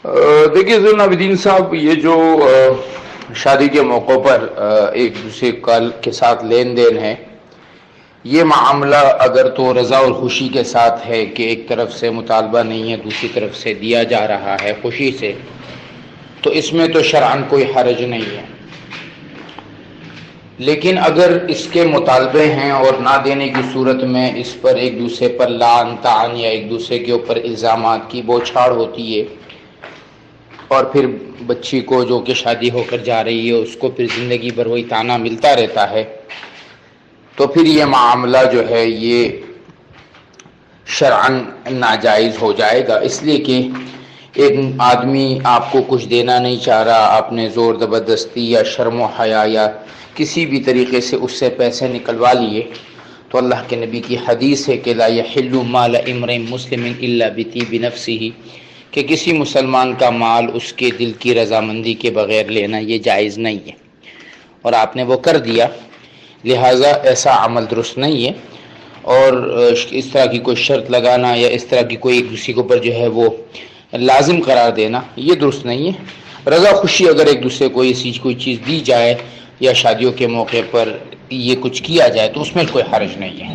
دیکھیے ذوالفقار عابدین صاحب، یہ جو شادی کے موقع پر ایک دوسرے کے ساتھ لین دین ہے، یہ معاملہ اگر تو رضا اور خوشی کے ساتھ ہے کہ ایک طرف سے مطالبہ نہیں ہے، دوسری طرف سے دیا جا رہا ہے خوشی سے، تو اس میں تو شرعاً کوئی حرج نہیں ہے۔ لیکن اگر اس کے مطالبے ہیں اور نہ دینے کی صورت میں اس پر ایک دوسرے پر لعن طعن یا ایک دوسرے کے اوپر الزامات کی بوچھاڑ ہوتی ہے، اور پھر بچی کو جو کہ شادی ہو کر جا رہی ہے اس کو پھر زندگی بھر وہی تانا ملتا رہتا ہے، تو پھر یہ معاملہ جو ہے یہ شرعاً ناجائز ہو جائے گا۔ اس لیے کہ ایک آدمی آپ کو کچھ دینا نہیں چاہ رہا، آپ نے زور زبردستی یا شرم و حیا یا کسی بھی طریقے سے اس سے پیسے نکلوا لیے، تو اللہ کے نبی کی حدیث ہے کہ لا یحل مال امرئ مسلم الا بطیب نفسہ، کہ کسی مسلمان کا مال اس کے دل کی رضامندی کے بغیر لینا یہ جائز نہیں ہے، اور آپ نے وہ کر دیا، لہٰذا ایسا عمل درست نہیں ہے۔ اور اس طرح کی کوئی شرط لگانا یا اس طرح کی کوئی ایک دوسرے کے اوپر جو ہے وہ لازم قرار دینا یہ درست نہیں ہے۔ رضا خوشی اگر ایک دوسرے کو کوئی چیز دی جائے یا شادیوں کے موقع پر یہ کچھ کیا جائے تو اس میں کوئی حرج نہیں ہے۔